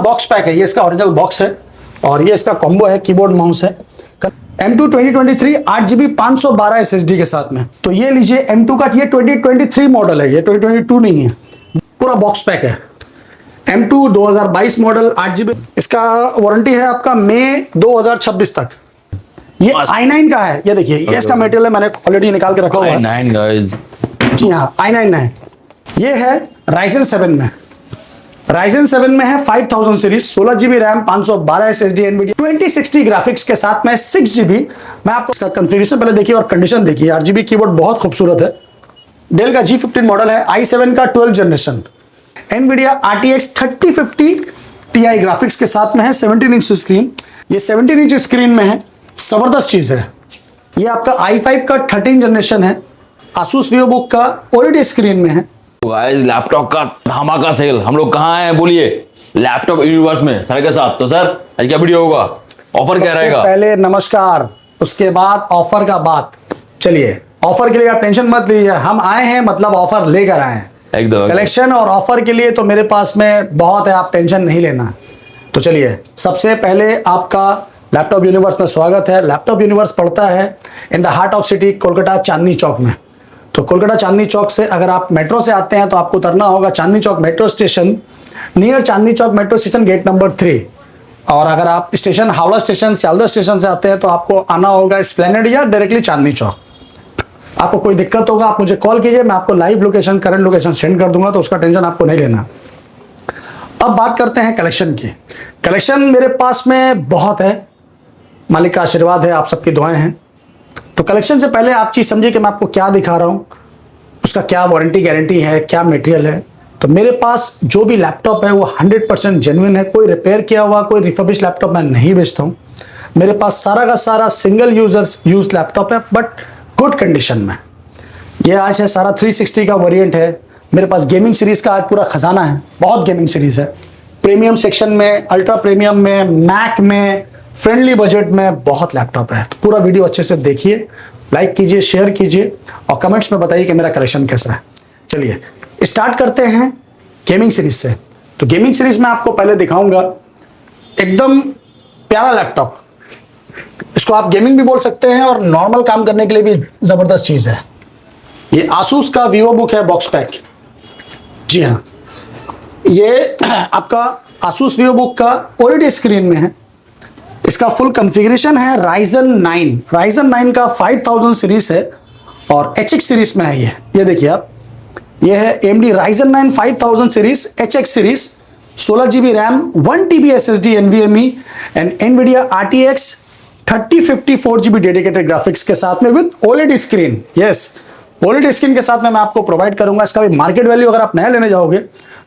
Box pack है, ये इसका ओरिजिनल बॉक्स है और ये इसका कॉम्बो है, कीबोर्ड माउस है। M2 2023 8GB 512 SSD के साथ में। तो ये लीजिए M2 का, ये 2023 मॉडल है, ये 2022 नहीं है, पूरा बॉक्स पैक है। M2 2022 मॉडल 8GB, इसका वारंटी है आपका मई 2026 तक। ये i9 का है, ये देखिए, ये इसका मटेरियल है, मैंने ऑलरेडी निकाल के रखा हुआ है। i9 गाइस, जी हाँ, i9 है। ये है Ryzen 7 में, Ryzen 7 में है 5000 series, 16GB RAM, 512 SSD, NVIDIA 2060 graphics के साथ में 6GB। मैं आपको इसका कॉन्फ़िगरेशन पहले देखिए और कंडीशन देखिए। RGB कीबोर्ड बहुत खूबसूरत है। डेल का G15 मॉडल है, i7 का 12 generation, NVIDIA RTX 3050 Ti graphics के साथ में है, 17 इंच स्क्रीन। ये 17 इंच स्क्रीन में है, जबरदस्त चीज है। ये आपका i5 का 13 जनरेशन है, Asus VivoBook का OLED स्क्रीन में है। गाइस लैपटॉप का धमाका सेल, हम लोग कहाँ हैं बोलिए? लैपटॉप यूनिवर्स में सर के साथ। तो सर आज क्या वीडियो होगा, ऑफर क्या रहेगा? पहले नमस्कार, उसके बाद ऑफर का बात। चलिए, ऑफर के लिए आप टेंशन मत लीजिए, हम आए हैं मतलब ऑफर लेकर आए हैं। एकदम कलेक्शन और ऑफर के लिए तो मेरे पास में बहुत है, आप टेंशन नहीं लेना। तो चलिए, सबसे पहले आपका लैपटॉप यूनिवर्स में स्वागत है। लैपटॉप यूनिवर्स पड़ता है in the heart of city, Kolkata Chandni Chowk में। तो कोलकाता चांदनी चौक से अगर आप मेट्रो से आते हैं तो आपको उतरना होगा Chandni Chowk metro station, near Chandni Chowk metro station, gate number 3। और अगर आप station Howrah station, Sealdah station से आते हैं तो आपको आना होगा एस्प्लेनेड या डायरेक्टली चांदनी चौक। आपको कोई दिक्कत होगा आप मुझे कॉल कीजिए, मैं आपको live location, current location send कर दूंगा, तो उसका टेंशन आपको नहीं लेना। अब बात करते हैं कलेक्शन की। कलेक्शन मेरे पास में बहुत है, मालिक का आशीर्वाद है, आप सबकी दुआएं हैं। तो कलेक्शन से पहले आप चीज़ समझिए कि मैं आपको क्या दिखा रहा हूँ, उसका क्या वारंटी गारंटी है, क्या मटेरियल है। तो मेरे पास जो भी लैपटॉप है वो 100% जेन्युइन है, कोई रिपेयर किया हुआ, कोई रिफर्बिश लैपटॉप मैं नहीं बेचता हूँ। मेरे पास सारा का सारा सिंगल यूज लैपटॉप है, बट गुड कंडीशन में। ये आज है सारा 360 का वेरिएंट है। मेरे पास गेमिंग सीरीज का आज पूरा खजाना है, बहुत गेमिंग सीरीज है। प्रीमियम सेक्शन में, अल्ट्रा प्रीमियम में, मैक में, फ्रेंडली बजट में बहुत लैपटॉप है। तो पूरा वीडियो अच्छे से देखिए, लाइक कीजिए, शेयर कीजिए और कमेंट्स में बताइए कि मेरा कलेक्शन कैसा है। चलिए स्टार्ट करते हैं गेमिंग सीरीज से। तो गेमिंग सीरीज में आपको पहले दिखाऊंगा एकदम प्यारा लैपटॉप। इसको आप गेमिंग भी बोल सकते हैं और नॉर्मल काम करने के लिए भी जबरदस्त चीज है। ये Asus का VivoBook है, बॉक्स पैक। जी हाँ, ये आपका Asus VivoBook का OLED स्क्रीन में है। इसका फुल कॉन्फ़िगरेशन है Ryzen 9 का 5000 सीरीज है और HX सीरीज में है। ये देखिए आप, ये है AMD Ryzen 9 5000 series, HX series, 16GB RAM, 1TB SSD NVMe and NVIDIA RTX 3050 4GB dedicated graphics के साथ में with OLED screen. Yes, OLED screen के साथ में मैं आपको प्रोवाइड करूंगा। इसका भी मार्केट वैल्यू अगर आप नया लेने जाओगे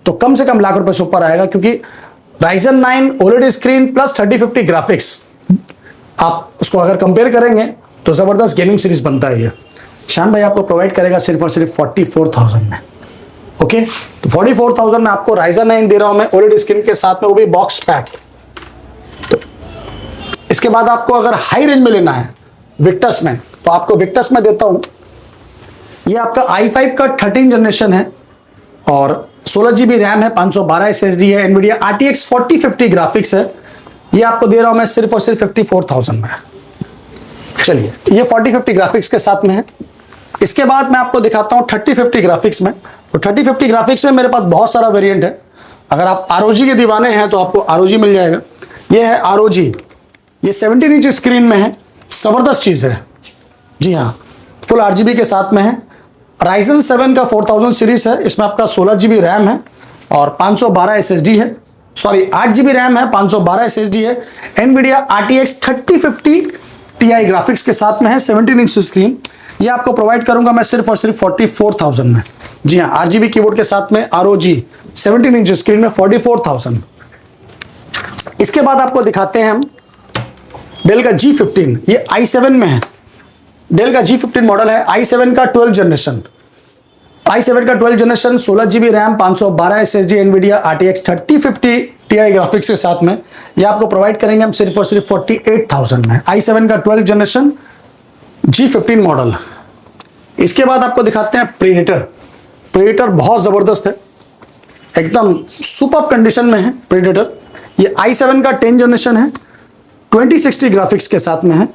तो कम से कम लाख रुपए से ऊपर आएगा, क्योंकि Ryzen 9 OLED screen plus 3050 graphics, आप उसको अगर कंपेयर करेंगे तो जबरदस्त गेमिंग सीरीज बनता है। ये शान भाई आपको प्रोवाइड करेगा सिर्फ और सिर्फ 44,000 में। ओके, तो 44,000 में आपको Ryzen 9 दे रहा हूं मैं OLED स्क्रीन के साथ में, वो भी बॉक्स पैक। तो इसके बाद आपको अगर हाई रेंज में लेना है विक्टस में, तो आपको विक्टस में देता हूं। ये आपका i5 का 13 जनरेशन है और 16GB रैम है, 512 SSD है, NVIDIA RTX 4050 ग्राफिक्स है। ये आपको दे रहा हूं मैं सिर्फ और सिर्फ 54,000 में। चलिए, ये 4050 ग्राफिक्स के साथ में है। इसके बाद मैं आपको दिखाता हूं 3050 ग्राफिक्स में। तो 3050 ग्राफिक्स में मेरे पास बहुत सारा वेरिएंट है। अगर आप ROG के दीवाने हैं तो आपको ROG मिल जाएगा। ये है ROG, ये 17 इंच स्क्रीन में है, जबरदस्त चीज है। जी हाँ, फुल RGB के साथ में है। Ryzen 7 का 4000 सीरीज है, इसमें आपका 16GB रैम है और 512 SSD है, सॉरी 8GB रैम है, 512 SSD है। NVIDIA RTX 3050 Ti ग्राफिक्स के साथ में है, 17 इंच स्क्रीन। ये आपको प्रोवाइड करूंगा मैं सिर्फ और सिर्फ 44,000 में। जी हाँ, RGB कीबोर्ड के साथ में ROG 17 इंच स्क्रीन में 44,000। इसके बाद आपको दिखाते हैं हम डेल का G15, ये i7 में है। डेल का G15 मॉडल है, i7 का 12 generation, 16GB RAM, 512 SSD, NVIDIA RTX 3050 Ti graphics के साथ में। ये आपको प्रोवाइड करेंगे हम सिर्फ और सिर्फ 48,000 में। i7 का 12 जनरेशन G15 मॉडल। इसके बाद आपको दिखाते हैं प्रेडेटर बहुत जबरदस्त है, एकदम सुपर कंडीशन में है प्रेडेटर। ये i7 का 10 जनरेशन है, 2060 ग्राफिक्स के साथ में है।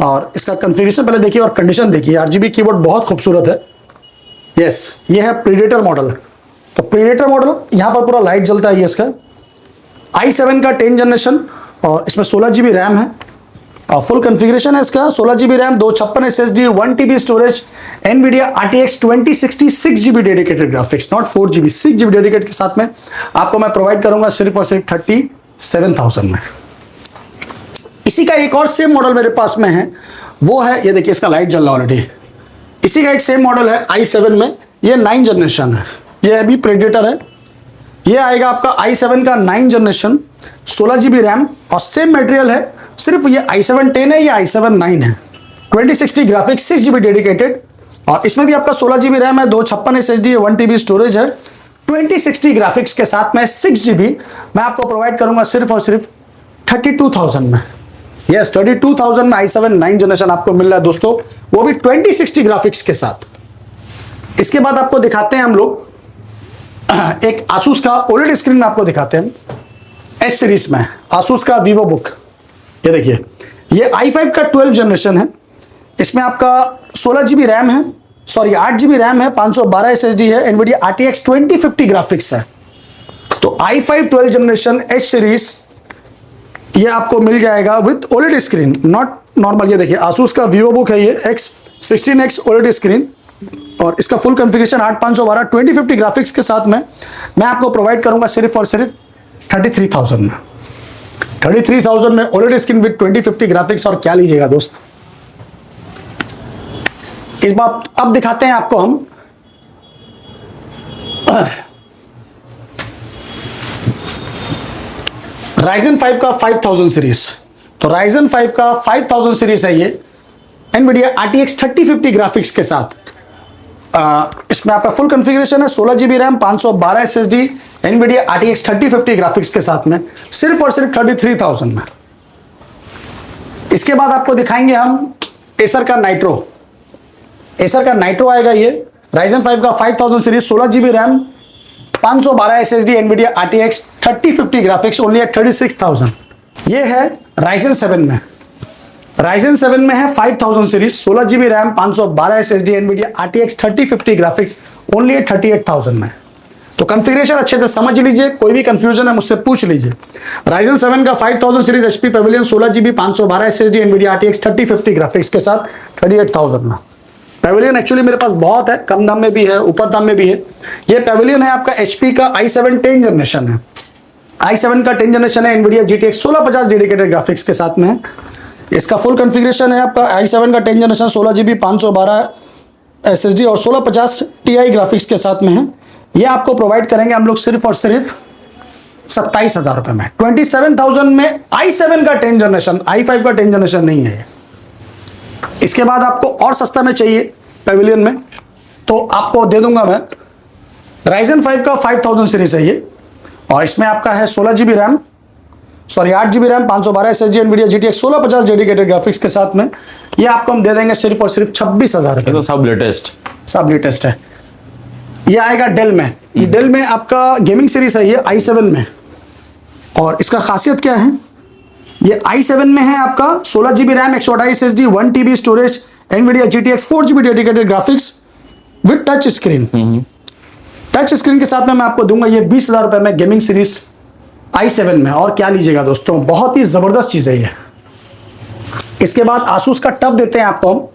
और इसका कॉन्फ़िगरेशन पहले देखिए और कंडीशन देखिए। RGB कीबोर्ड बहुत खूबसूरत है। यस, ये है प्रीडेटर मॉडल। तो प्रीडेटर मॉडल यहाँ पर पूरा लाइट जलता है। ये इसका i7 का 10 जनरेशन और इसमें 16 GB रैम है और फुल कॉन्फ़िगरेशन है इसका। 16 GB RAM, 256 SSD, 1 TB storage, NVIDIA RTX 2060 6 GB dedicated graphics, not 4 GB, 6 GB dedicate के साथ में आपको मैं प्रोवाइड करूंगा सिर्फ और सिर्फ 37,000 में। इसी का एक और सेम मॉडल मेरे पास में है, वो है ये देखिए, इसका लाइट जल रहा है ऑलरेडी। इसी का एक सेम मॉडल है i7 में, ये 9 जनरेशन है, ये अभी प्रेडेटर है। ये आएगा आपका i7 का 9 जनरेशन, 16 GB रैम और सेम मटेरियल है, सिर्फ ये i7 10 है, ये i7 9 है। 2060 ग्राफिक्स, 6 GB डेडिकेटेड और इसमें भी आपका 16 GB रैम है, 256 SSD, 1 TB स्टोरेज है। 2060 ग्राफिक्स के साथ में 6 GB मैं आपको प्रोवाइड करूंगा सिर्फ और सिर्फ 32,000 में। यस, 32,000 में i7 9 जनरेशन आपको मिल रहा है दोस्तों, वो भी 2060 ग्राफिक्स के साथ। इसके बाद आपको दिखाते हैं हम लोग एक आसूस का OLED स्क्रीन में आपको दिखाते हैं एस सीरीज में, आसूस का वीवो बुक। ये देखिए, ये i5 का 12 जनरेशन है। इसमें आपका 16 GB रैम है, सॉरी 8 GB रैम है, 512 SSD है, NVIDIA RTX 2050 ग्राफिक्स है। तो i5 12 जनरेशन एच सीरीज ये आपको मिल जाएगा with OLED screen, not normal. ये देखिए, आसूस का वीवो बुक है ये X16X OLED स्क्रीन और इसका फुल कॉन्फ़िगरेशन 8512 2050 ग्राफिक्स के साथ में मैं आपको प्रोवाइड करूंगा सिर्फ और सिर्फ 33,000 में। 33,000 में OLED स्क्रीन विद 2050 ग्राफिक्स, और क्या लीजिएगा दोस्त। इस बात अब दिखाते हैं आपको हम Ryzen 5 का 5000 सीरीज। तो Ryzen 5 का 5000 सीरीज है ये, NVIDIA RTX 3050 ग्राफिक्स के साथ। इसमें आपका फुल कॉन्फ़िगरेशन है, 16 GB RAM, 512 SSD, NVIDIA RTX 3050 graphics के साथ में सिर्फ और सिर्फ 33,000 में। इसके बाद आपको दिखाएंगे हम एसर का नाइट्रो। एसर का नाइट्रो आएगा ये, Ryzen 5 का 5000 series, 16 GB RAM, 512 SSD, NVIDIA RTX 3050 graphics, only at 36,000। ये है Ryzen 7 में। Ryzen 7 में है 5000 series, 16 GB RAM, 512 SSD, NVIDIA RTX 3050 graphics, only at 38,000 में। तो कॉन्फ़िगरेशन अच्छे से समझ लीजिए, कोई भी कंफ्यूजन है मुझसे पूछ लीजिए। Ryzen 7 का 5000 series HP Pavilion, 16 GB, 512 SSD, NVIDIA RTX 3050 graphics के साथ 38,000 में। Pavilion एक्चुअली मेरे पास बहुत है, कम दाम में भी है, ऊपर दाम में भी है। ये Pavilion है आपका HP का i7 10 जनरेशन है। i7 का 10 जनरेशन है, NVIDIA GTX 1650 डेडिकेटेड ग्राफिक्स के साथ में है। इसका फुल कॉन्फ़िगरेशन है आपका i7 का 10 जनरेशन, 16 GB, 512 SSD और 1650 Ti ग्राफिक्स के साथ में है। ये आपको प्रोवाइड करेंगे हम लोग सिर्फ और सिर्फ 27,000 रुपये में। 27,000 में i7 का 10 जनरेशन, i5 का 10 जनरेशन नहीं है। इसके बाद आपको और सस्ता में चाहिए Pavilion में, तो आपको दे दूंगा मैं Ryzen 5 का 5000 सीरीज है ये, और इसमें आपका है 16 GB RAM, sorry 8 GB RAM, 512 SSD, NVIDIA GTX 1650 dedicated graphics के साथ में। ये आपको हम दे देंगे सिर्फ और सिर्फ 26,000 रुपये। तो सब लेटेस्ट है। ये आएगा डेल में। ये डेल में आपका गेमिंग सीरीज है ये i7 में, और इसका खासियत क्या है, ये i7 में है आपका 16 GB RAM, 128 SSD, 1 TB storage, NVIDIA GTX 4 GB dedicated graphics with touch screen. Touch screen के साथ में मैं आपको दूंगा ये 20,000 रुपये में गेमिंग सीरीज i7 में। और क्या लीजिएगा दोस्तों, बहुत ही जबरदस्त चीज है ये। इसके बाद Asus का टफ देते हैं आपको हम।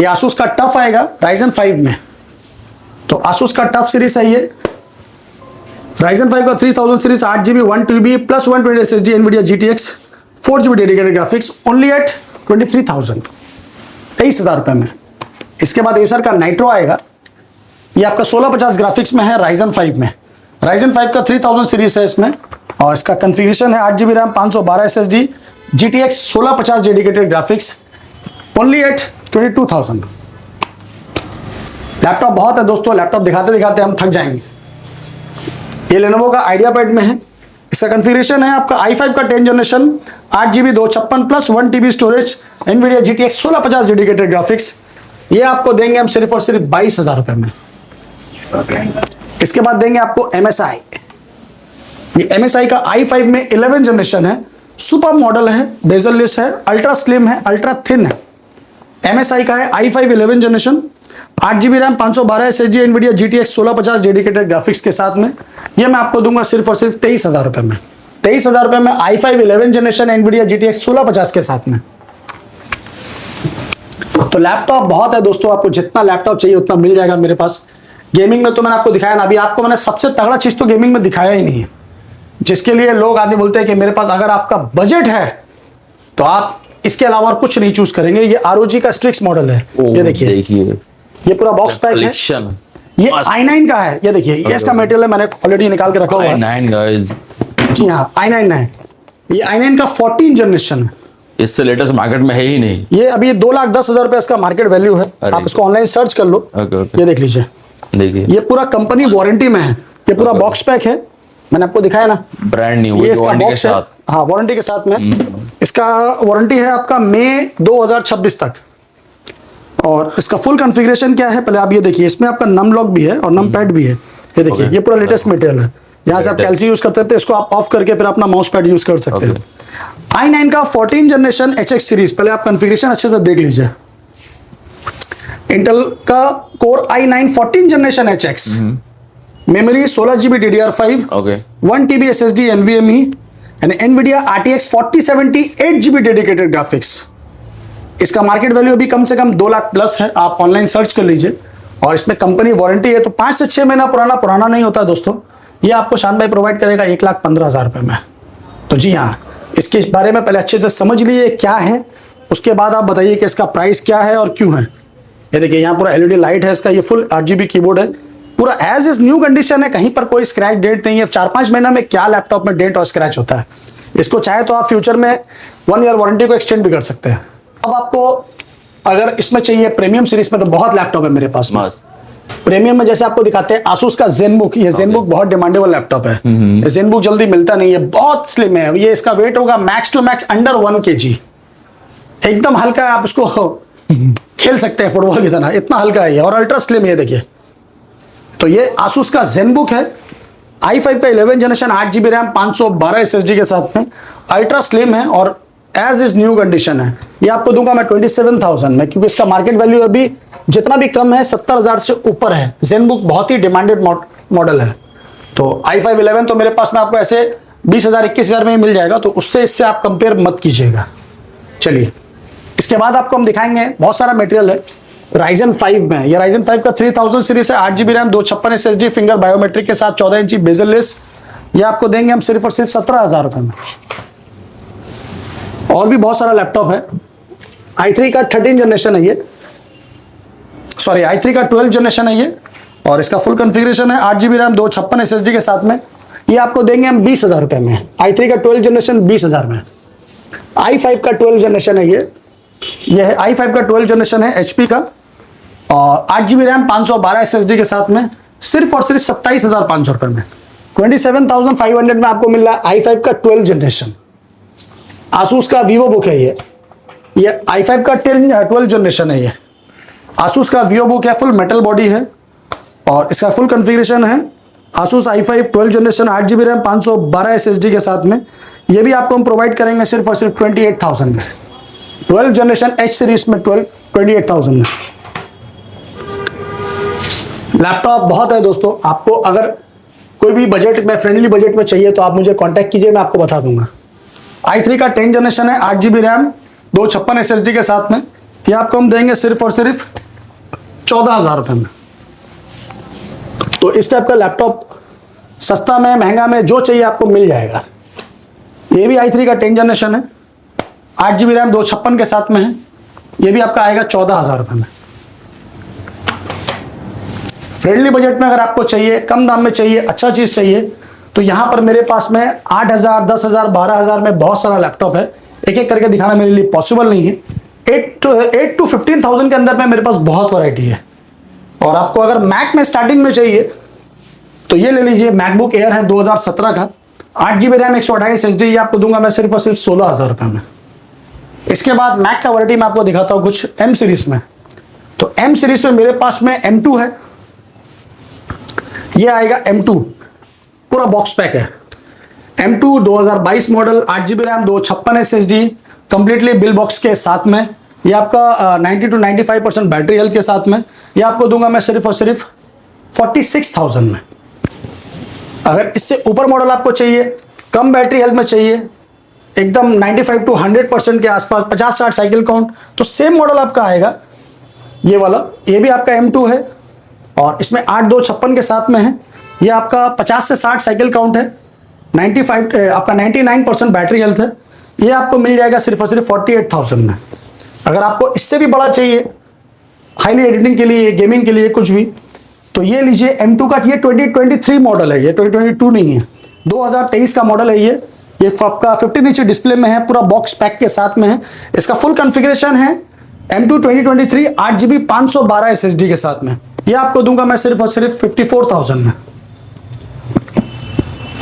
ये Asus का टफ आएगा Ryzen 5 में। तो Asus का टफ सीरीज है ये, Ryzen 5 का 3000 series, 8 GB, 1 TB plus 120 SSD, NVIDIA GTX 4 GB dedicated graphics, only at 23,000, 23,000 रुपये में। इसके बाद एसर का नाइट्रो आएगा, ये आपका 1650 ग्राफिक्स में है Ryzen 5 में। Ryzen 5 का 3000 सीरीज है इसमें, और इसका कॉन्फ़िगरेशन है 8 GB RAM, 512 SSD, GTX 1650 dedicated graphics, only at 22,000। Laptop बहुत है दोस्तों, लैपटॉप दिखाते दिखाते हम थक जाएंगे। ये Lenovo का IdeaPad में है। इसका कॉन्फ़िगरेशन है आपका i5 का 10 generation, 8 GB, 256 plus 1 TB storage, NVIDIA GTX 1650 dedicated graphics. ये आपको देंगे हम सिर्फ और सिर्फ 22,000 रुपये में। इसके बाद देंगे आपको MSI ये MSI का i5 में 11 जनरेशन है, सुपर मॉडल है, बेजललेस है, अल्ट्रा स्लिम है, अल्ट्रा थिन है। MSI का है i5 11 generation, 8GB RAM, 512 SSD, NVIDIA GTX 1650 dedicated graphics के साथ में। ये मैं आपको दूंगा सिर्फ और सिर्फ 23,000 रुपए में। 23,000 रुपए में i5 11 जनरेशन NVIDIA GTX 1650 के साथ में। तो लैपटॉप बहुत है दोस्तों, आपको जितना लैपटॉप चाहिए उतना मिल जाएगा मेरे पास। गेमिंग में तो मैंने आपको दिखाया ना, अभी आपको मैंने सबसे तगड़ा चीज तो गेमिंग में दिखाया ही नहीं है, जिसके लिए लोग आदमी बोलते हैं कि मेरे पास अगर आपका बजट है तो आप इसके अलावा और कुछ नहीं चूज करेंगे। ये ROG का स्ट्रिक्स मॉडल है, ये देखिए, ये पूरा बॉक्स पैक है, ये i9 का है। ये देखिए, ये इसका मटेरियल है, मैंने ऑलरेडी निकाल के रखा हुआ है। i9 गाइस, जी हाँ, i9 है। ये i9 का 14 जनरेशन है, इससे लेटेस्ट मार्केट में है ही नहीं। ये अभी 2,10,000 रुपए इसका मार्केट वैल्यू है। आप इसको ऑनलाइन सर्च कर लो। ओके। ये देख लीजिए, देखिए ये पूरा कंपनी वारंटी में है, ये पूरा बॉक्स पैक है, मैंने आपको दिखाया ना, ब्रांड न्यू, ये इसका वारंटी के बॉक्स है। साथ। हाँ, वारंटी के साथ में। इसका वारंटी है आपका मई 2026 तक। और इसका फुल कॉन्फ़िगरेशन क्या है, पहले आप ये देखिए, इसमें आपका नम लॉक भी है और नम पैड भी है। ये देखिए, ये पूरा लेटेस्ट मटेरियल है। यहाँ से आप कैल्सी यूज करते थे, इसको आप ऑफ करके फिर अपना माउस पैड यूज कर सकते हैं। i9 का 14 जनरेशन HX सीरीज, पहले आप कॉन्फ़िगरेशन अच्छे से देख लीजिए। इंटेल का core i9 14 generation HX, memory 16GB DDR5, okay, 1TB SSD NVMe and NVIDIA RTX 4070 8GB dedicated graphics. इसका मार्केट वैल्यू अभी कम से कम 2 लाख प्लस है, आप ऑनलाइन सर्च कर लीजिए। और इसमें कंपनी वारंटी है, तो 5 से 6 महीना पुराना नहीं होता दोस्तों। ये आपको शान भाई प्रोवाइड करेगा 1,15,000 रुपए में। तो जी हाँ, इसके बारे में पहले अच्छे से समझ लीजिए क्या है, उसके बाद आप बताइए कि इसका प्राइस क्या है और क्यों है। ये देखिए, यहाँ पूरा LED लाइट है इसका, ये फुल 8GB कीबोर्ड है, पूरा एज इज न्यू कंडीशन है, कहीं पर कोई स्क्रैच डेंट नहीं है। 4-5 महीना में क्या लैपटॉप में डेंट और स्क्रैच होता है। इसको चाहे तो आप फ्यूचर में 1 ईयर वारंटी को एक्सटेंड भी कर सकते हैं। अब आपको अगर इसमें चाहिए प्रीमियम सीरीज में, तो बहुत लैपटॉप है मेरे पास में। प्रीमियम में जैसे आपको दिखाते हैं Asus का ZenBook, ये ZenBook बहुत डिमांडेबल लैपटॉप है। ये ZenBook जल्दी मिलता नहीं है, बहुत स्लिम है। ये इसका वेट होगा max to max under 1 kg, एकदम हल्का है, आप इसको खेल सकते हैं फुटबॉल की तरह, इतना हल्का है ये, और अल्ट्रा स्लिम है। देखिए, तो ये Asus का ZenBook है, i5 का 11 जनरेशन, 8GB रैम, 512 SSD के साथ में, अल्ट्रा स्लिम है और एज इज न्यू कंडीशन है। ये आपको दूंगा मैं 27,000 में, क्योंकि इसका मार्केट वैल्यू अभी जितना भी कम है 70,000 से ऊपर है। ZenBook बहुत ही डिमांडेड मॉडल है। तो i5 11 तो मेरे पास में आपको ऐसे 20,000 21,000 में ही मिल जाएगा, तो उससे इससे आप कंपेयर मत कीजिएगा। चलिए, इसके बाद आपको हम दिखाएंगे, बहुत सारा मटेरियल है Ryzen 5 में। ये Ryzen 5 का 3000 सीरीज है, 8GB RAM, 256 SSD, finger biometric के साथ, 14 इंची बेजललेस। ये आपको देंगे हम सिर्फ और सिर्फ 17,000 रुपए में। और भी बहुत सारा लैपटॉप है। i3 का 13 जनरेशन है ये, सॉरी i3 का 12 जनरेशन है ये, और इसका फुल कॉन्फ़िगरेशन है, 8GB रैम, 256 SSD के साथ में। ये आपको देंगे हम 20,000 रुपए में। i3 का 12 जनरेशन 20,000 में। i5 का 12 जनरेशन है ये है i5 का 12 जनरेशन है HP का, और 8GB रैम, 512 SSD के साथ में, सिर्फ और सिर्फ 27,500 रुपए में। 27,500 में आपको मिल रहा है i5 का 12 जनरेशन। Asus का VivoBook है ये i5 का 12 जनरेशन है। ये Asus का VivoBook है, फुल मेटल बॉडी है, और इसका फुल कॉन्फ़िगरेशन है। Asus i5 12 generation, 8GB RAM, 512 SSD के साथ में। ये भी आपको हम प्रोवाइड करेंगे सिर्फ और सिर्फ 28,000 में। 12 जनरेशन H सीरीज में 28,000 में। लैपटॉप बहुत है दोस्तों, आपको अगर कोई भी बजट में, फ्रेंडली बजट में चाहिए तो आप मुझे कांटेक्ट कीजिए, मैं आपको बता दूंगा। i3 का 10 जनरेशन है, 8GB रैम, 256 SSD के साथ में। ये आपको हम देंगे सिर्फ और सिर्फ 14,000 रुपए में। तो इस टाइप का लैपटॉप सस्ता में, महंगा में, जो चाहिए आपको मिल जाएगा। ये भी i3 का 10 जनरेशन है, 8GB रैम, 256 के साथ में है। ये भी आपका आएगा 14,000 रुपए में। फ्रेंडली बजट में अगर आपको चाहिए, कम दाम में चाहिए, अच्छा चीज चाहिए, तो यहां पर मेरे पास में 8,000, 10,000, 12,000 में बहुत सारा लैपटॉप है। एक एक करके दिखाना मेरे लिए पॉसिबल नहीं है। 8 to 15,000 के अंदर में मेरे पास बहुत वैरायटी है। और आपको अगर मैक में स्टार्टिंग में चाहिए तो ये ले लीजिए, मैकबुक एयर है 2017 का, 8GB रैम, 128 SSD। ये आपको दूंगा मैं सिर्फ और सिर्फ 16,000 रुपए में। इसके बाद मैक का वैरायटी मैं आपको दिखाता हूं कुछ M सीरीज में। तो M सीरीज में मेरे पास में M2 है, ये आएगा M2, पूरा बॉक्स पैक है। M2 2022 model, 8 GB RAM, 256 SSD, completely bill box के साथ में। ये आपका 90 to 95% बैटरी हेल्थ के साथ में। ये आपको दूंगा मैं सिर्फ और सिर्फ 46,000 में। अगर इससे ऊपर मॉडल आपको चाहिए, कम बैटरी हेल्थ में चाहिए, एकदम 95 to 100% के आसपास, 50-60 साइकिल काउंट, तो सेम मॉडल आपका आएगा ये वाला। ये भी आपका M2 है और इसमें 8/256 के साथ में है। ये आपका 50 से 60 साइकिल काउंट है, 95 आपका 99% बैटरी हेल्थ है। ये आपको मिल जाएगा सिर्फ और सिर्फ 48,000 में। अगर आपको इससे भी बड़ा चाहिए, हाईली एडिटिंग के लिए, गेमिंग के लिए, कुछ भी, तो ये लीजिए M2 का। ये 2023 मॉडल है, ये 2022 नहीं है, 2023 का मॉडल है। ये आपका 15 इंच डिस्प्ले में है, पूरा बॉक्स पैक के साथ में है। इसका फुल कॉन्फ़िगरेशन है M2 2023 8GB 512 SSD के साथ में। ये आपको दूंगा मैं सिर्फ और सिर्फ 54,000 में।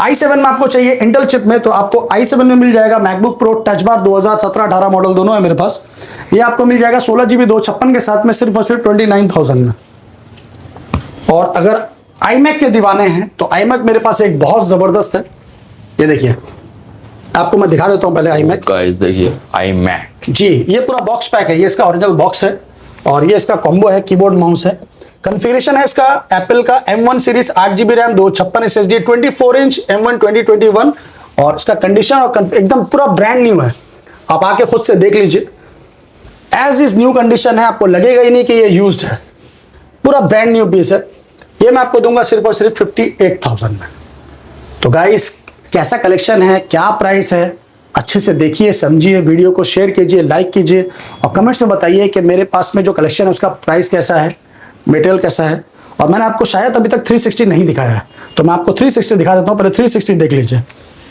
i7 में आपको चाहिए इंटेल चिप में, तो आपको i7 में मिल जाएगा MacBook pro touch bar 2017-18 model दोनों है मेरे पास। ये आपको मिल जाएगा 16GB 256 के साथ में सिर्फ और सिर्फ 29,000 में। और अगर iMac के दीवाने हैं तो iMac मेरे पास एक बहुत ज़बरदस्त है। ये देखिए, आपको मैं दिखा देता हूँ पहले iMac। गाइस देखिए iMac जी, ये पूरा बॉक्स पैक है, ये इसका ओरिजिनल बॉक्स है और ये इसका कॉम्बो है, कीबोर्ड माउस है। कॉन्फ़िगरेशन है इसका एप्पल का M1 series, 8GB RAM, 256 SSD, 24 inch M1 2021। और इसका कंडीशन और एकदम पूरा ब्रांड न्यू है। आप आके खुद से देख लीजिए, एज इज न्यू कंडीशन है, आपको लगेगा ही नहीं कि ये यूज्ड है, पूरा ब्रांड न्यू पीस है। ये मैं आपको दूंगा सिर्फ और सिर्फ 58,000 में। तो गाइस, कैसा कलेक्शन है, क्या प्राइस है, अच्छे से देखिए, समझिए, वीडियो को शेयर कीजिए, लाइक कीजिए और कमेंट्स में बताइए कि मेरे पास में जो कलेक्शन है उसका प्राइस कैसा है, मटेरियल कैसा है। और मैंने आपको शायद अभी तक 360 नहीं दिखाया है, तो मैं आपको 360 दिखा देता हूँ। पहले 360 देख लीजिए।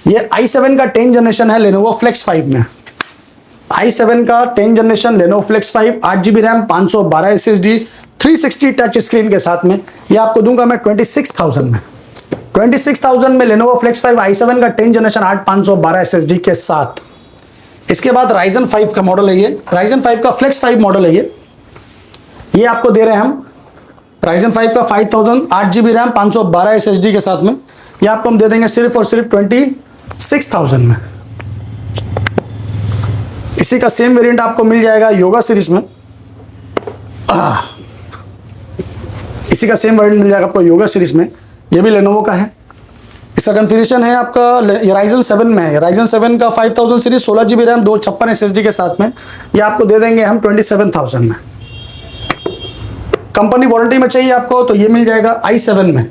ये i7 का 10 जनरेशन है Lenovo Flex 5 में। i7 का 10 generation Lenovo Flex 5, 8GB RAM, 512 SSD, 360 touch screen के साथ में। ये आपको दूंगा मैं 26,000 में। 26,000 में Lenovo Flex 5 i7 का 10 जनरेशन 8/512 SSD के साथ। इसके बाद Ryzen 5 का मॉडल है, ये Ryzen 5 का Flex 5 मॉडल है। ये आपको दे रहे हैं हम Ryzen 5 का 5000, 8GB रैम, 512 SSD के साथ में। ये आपको हम दे देंगे सिर्फ और सिर्फ 26,000 में। इसी का सेम वेरिएंट आपको मिल जाएगा योगा सीरीज में। इसी का सेम वेरिएंट मिल जाएगा आपको योगा सीरीज में। ये भी Lenovo का है। इसका कॉन्फ़िगरेशन है आपका Ryzen 7 में है। Ryzen 7 का 5000 सीरीज, 16GB रैम, 256 SSD के साथ में। ये आपको दे देंगे हम 27,000 में। कंपनी वारंटी में चाहिए आपको तो ये मिल जाएगा i7 में।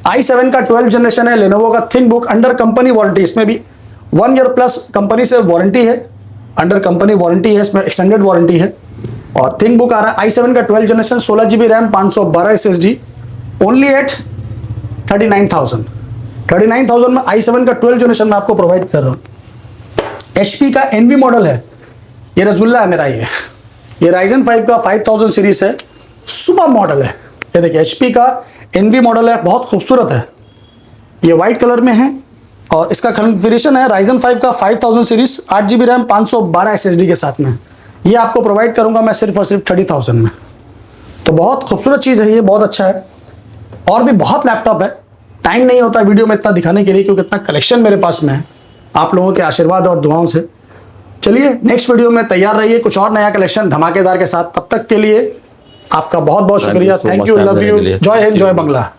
i7 का 12 जनरेशन है Lenovo का ThinkBook, अंडर कंपनी वारंटी। इसमें भी 1 ईयर प्लस कंपनी से वारंटी है, अंडर कंपनी वारंटी है, इसमें एक्सटेंडेड वारंटी है। और ThinkBook आ रहा है i7 का 12 generation, 16GB RAM, 512 SSD, only at 39,000। 39,000 में i7 का 12 जनरेशन में आपको प्रोवाइड कर रहा हूँ। HP का Envy मॉडल है, ये रसगुल्ला है मेरा। ये Ryzen 5 का 5000 सीरीज है, सुपर मॉडल है। ये देखिए HP का Envy मॉडल है, बहुत खूबसूरत है। ये वाइट कलर में है और इसका कॉन्फ़िगरेशन है Ryzen 5 का 5000 सीरीज, 8GB रैम, 512 SSD के साथ में। ये आपको प्रोवाइड करूंगा मैं सिर्फ और सिर्फ 30,000 में। तो बहुत खूबसूरत चीज़ है ये, बहुत अच्छा है। और भी बहुत लैपटॉप है, टाइम नहीं होता वीडियो में इतना दिखाने के लिए, क्योंकि इतना कलेक्शन मेरे पास में है आप लोगों के आशीर्वाद और दुआओं से। चलिए नेक्स्ट वीडियो में तैयार रहिए कुछ और नया कलेक्शन धमाकेदार के साथ। तब तक के लिए आपका बहुत बहुत शुक्रिया। थैंक यू, लव यू, जय हिंद, जय बांग्ला।